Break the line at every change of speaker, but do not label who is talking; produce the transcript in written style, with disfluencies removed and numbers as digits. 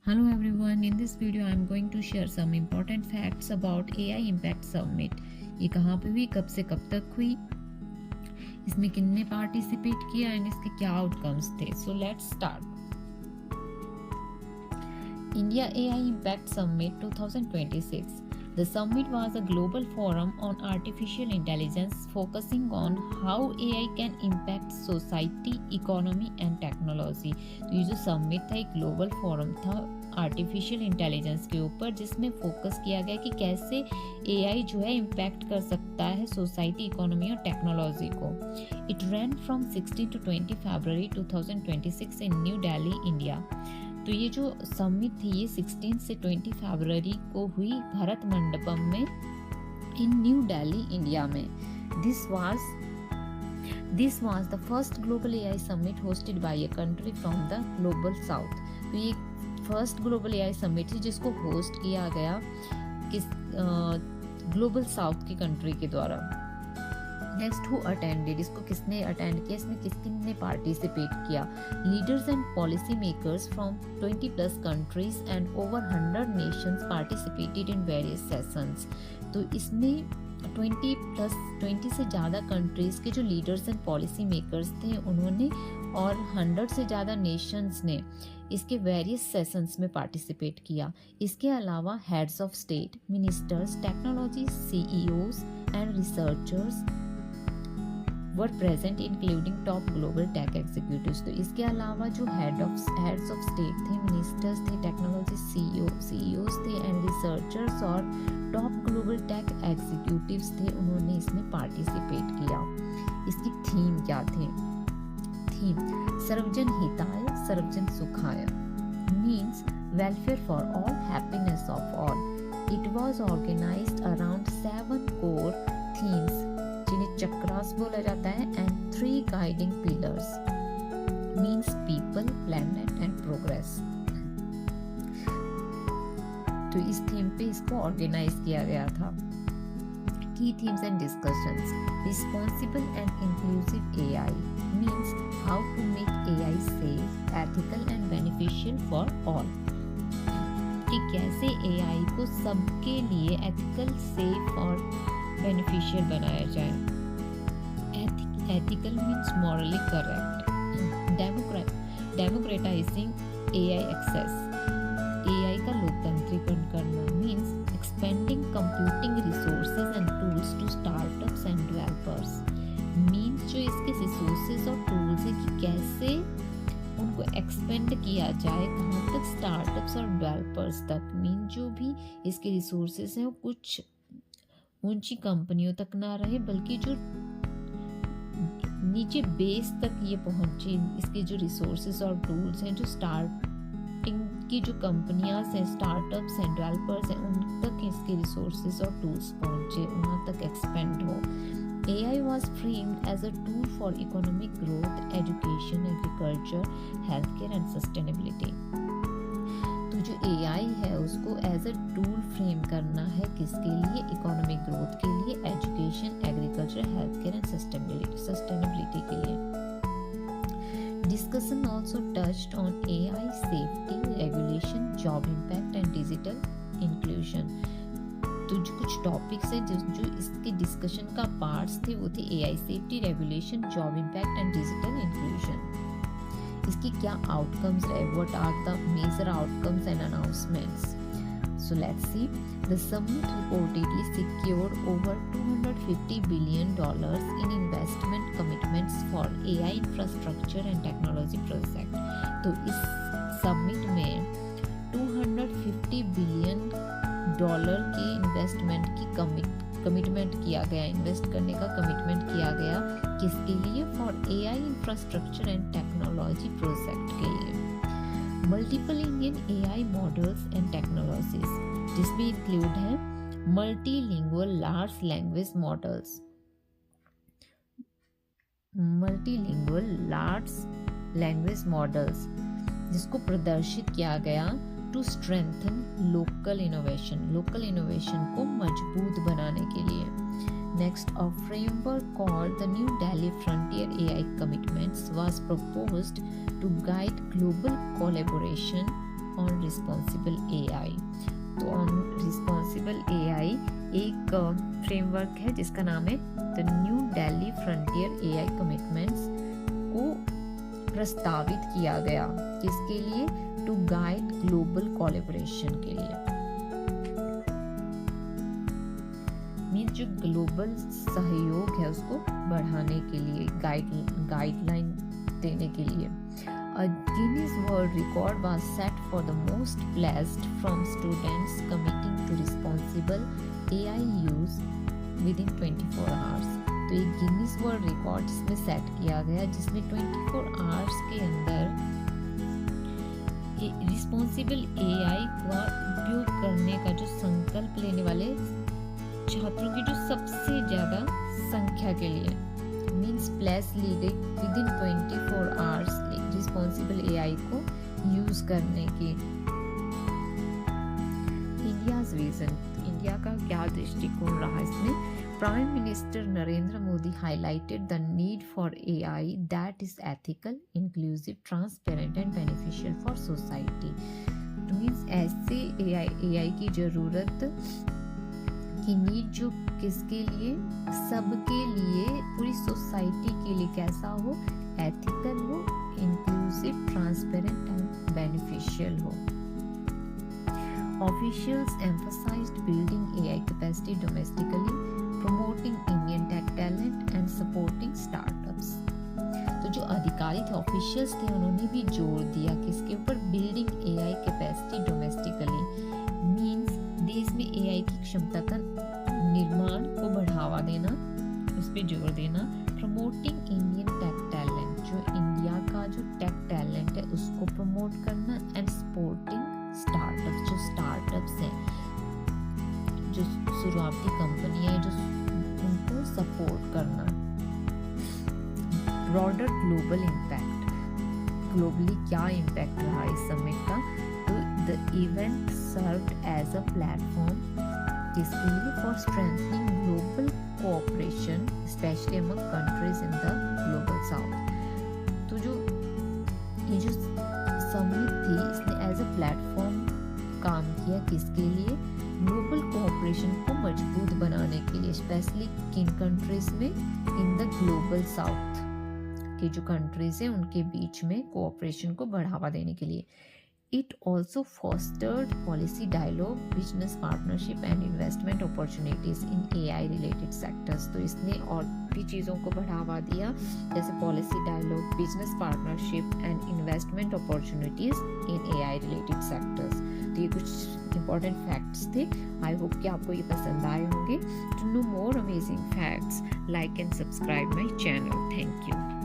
Hello everyone, in this video I am going to share some important facts about AI Impact Summit. ये कहाँ पे हुई, कब से कब तक हुई, इसमें किन्ने पार्टिसिपेट किया एंड इसके क्या आउटकम्स थे. So let's start. India AI Impact Summit 2026. The summit was a global forum on artificial intelligence focusing on how AI can impact society, economy and technology. तो ये जो summit था एक global forum था artificial intelligence के ऊपर, जिसमें focus किया गया कि कैसे AI जो है इम्पैक्ट कर सकता है सोसाइटी, इकोनॉमी और टेक्नोलॉजी को. It ran from 16 to 20 February 2026 in new Delhi, India. तो ये जो समिट थी ये 16 से 20 फरवरी को हुई भारत मंडपम में इन न्यू दिल्ली, इंडिया में. This was the first global AI summit hosted by a country from the global south. तो ये फर्स्ट ग्लोबल एआई समिट थी जिसको होस्ट किया गया किस ग्लोबल साउथ की कंट्री के द्वारा. नेक्स्ट हु अटेंडेड, इसको किसने अटेंड किया, इसमें किसने पार्टिसिपेट किया. Leaders and policy makers from 20+ countries and over 100 Nations participated in various sessions. तो इसमें 20 से ज़्यादा कंट्रीज़ के जो लीडर्स एंड पॉलिसी मेकर्स थे उन्होंने और 100 से ज़्यादा नेशंस ने इसके वेरियस सेशंस में पार्टिसिपेट किया. इसके अलावा heads of state, ministers, technology CEOs and researchers were present including top global tech executives. तो इसके अलावा जो हेड्स ऑफ स्टेट थे, मिनिस्टर्स थे, टेक्नोलॉजी CEOs थे एंड रिसर्चर्स और टॉप ग्लोबल टेक एग्जीक्यूटिव्स थे, उन्होंने इसमें पार्टिसिपेट किया. इसकी थीम क्या थे? थीम सर्वजन हिताय सर्वजन सुखाय, means welfare for all, happiness of all. It was organised around 7 core themes जिन्हें चक्रास बोला जाता है and 3 guiding pillars, means people, planet and progress. तो इस थीम पे इसको ऑर्गेनाइज किया गया था. की themes and discussions, responsible and inclusive AI, means how to make AI safe, ethical and beneficial for all. कि कैसे AI को सबके लिए एथिकल, सेफ और बेनिफिशियल बनाया जाए. Ethical means morally correct. Democratising AI access, AI का लोकतंत्रीकरण करना, means expanding computing resources and tools to startups and developers. Means जो इसके रिसोर्सेज और टूल्स है कि कैसे उनको एक्सपेंड किया जाए, कहाँ तक, स्टार्टअप्स और डेवलपर्स तक. मीन जो भी इसके रिसोर्सेज हैं वो कुछ ऊंची कंपनियों तक ना रहे बल्कि जो नीचे बेस तक ये पहुंचे. इसके जो रिसोर्सेज और टूल्स हैं, जो स्टार्टिंग की जो कंपनियां हैं, स्टार्टअप्स हैं, डेवलपर्स हैं, उन तक इसके रिसोर्सेज और टूल्स पहुंचे, वहां तक एक्सपेंड हो. AI was framed as a tool for economic growth, education, agriculture, healthcare and sustainability. तो जो AI है उसको एज अ टूल फ्रेम करना है किसके लिए? इकोनॉमिक ग्रोथ के लिए, education, agriculture, health care and sustainability के लिए. Discussion also touched on AI safety, regulation, job impact and digital inclusion. तो जो कुछ टॉपिक्स है जो इसके डिस्कशन का पार्ट्स थे वो थे AI safety, regulation, job impact and digital inclusion. इसकी क्या आउटकम्स रहे? What are the major outcomes and announcements? So let's see. The summit reportedly secured over $250 billion in investment commitments for AI infrastructure and technology project. तो इस summit में $250 billion के investment की commitment किया गया, इन्वेस्ट करने का कमिटमेंट किया गया. किसके लिए? For AI infrastructure and technology project के लिए. Multiple Indian AI models and technologies, जिसमें इंक्लूड है मल्टीलिंगुअल लार्ज लैंग्वेज मॉडल्स, जिसको प्रदर्शित किया गया टू स्ट्रेंथन लोकल इनोवेशन को मजबूत बनाने के लिए. Next, a framework called the New Delhi Frontier AI Commitments was proposed to guide global collaboration on responsible AI। तो ऑन रिस्पॉन्सिबल AI एक फ्रेमवर्क है जिसका नाम है the new Delhi frontier AI commitments को प्रस्तावित किया गया, किसके लिए? टू गाइड ग्लोबल कोलैबोरेशन के लिए, मीन्स जो ग्लोबल सहयोग है उसको बढ़ाने के लिए, गाइडलाइन देने के लिए। A Guinness World Record was set for the most blessed from students committing to responsible AI use within 24 hours। तो ये गिनीज वर्ल्ड रिकॉर्ड इसमें सेट किया गया जिसमें 24 आवर्स के अंदर रिस्पॉन्सिबल AI का उपयोग करने का जो संकल्प लेने वाले छात्रों की जो सबसे ज्यादा संख्या के लिए मीन्स प्लेस ली गई विदिन 24 आवर्स रिस्पॉन्सिबल AI को यूज करने की। इंडियाज विजन, इंडिया का क्या दृष्टिकोण रहा इसमें? Prime minister Narendra Modi highlighted the need for AI that is ethical, inclusive, transparent and beneficial for society। तो मीन्स ऐसे AI की जरूरत की नीड जो किसके लिए? सबके लिए, पूरी सोसाइटी के लिए कैसा हो? एथिकल हो, इंक्लूसिव, ट्रांसपेरेंट एंड बेनिफिशियल हो। Officials emphasized building AI capacity domestically, promoting Indian tech talent and supporting startups। तो जो अधिकारी थे, ऑफिशियल्स थे, उन्होंने भी जोर दिया किसके ऊपर? Building AI capacity domestically, means देश में AI की क्षमता का निर्माण को बढ़ावा देना, उस पर जोर देना। प्रमोटिंग इंडियन टेक टैलेंट, जो इंडिया का जो टेक टैलेंट है उसको प्रमोट करना। एंड सपोर्टिंग स्टार्टअप्स, जो स्टार्टअप्स हैं, जो शुरुआती कंपनियां हैं, जो उनको सपोर्ट करना। ब्रॉडर ग्लोबल इम्पैक्ट, ग्लोबली क्या इम्पैक्ट रहा इस समिट का? तो the event served as a platform किसके लिए? For strengthening global cooperation specially among countries in the global south. तो जो ये जो समिट थी इसने एज अ प्लेटफॉर्म काम किया किसके लिए? ग्लोबल कोऑपरेशन को मजबूत बनाने के लिए, स्पेशली किन कंट्रीज में? इन द ग्लोबल साउथ के जो कंट्रीज हैं उनके बीच में कोऑपरेशन को बढ़ावा देने के लिए। It also fostered policy dialogue, business partnership and investment opportunities in AI related sectors। तो इसने और भी चीज़ों को बढ़ावा दिया जैसे policy dialogue, business partnership and investment opportunities in AI related sectors। तो ये कुछ इंपॉर्टेंट फैक्ट्स थे। आई होप कि आपको ये पसंद आए होंगे। To know more amazing facts, like and subscribe my channel. Thank you.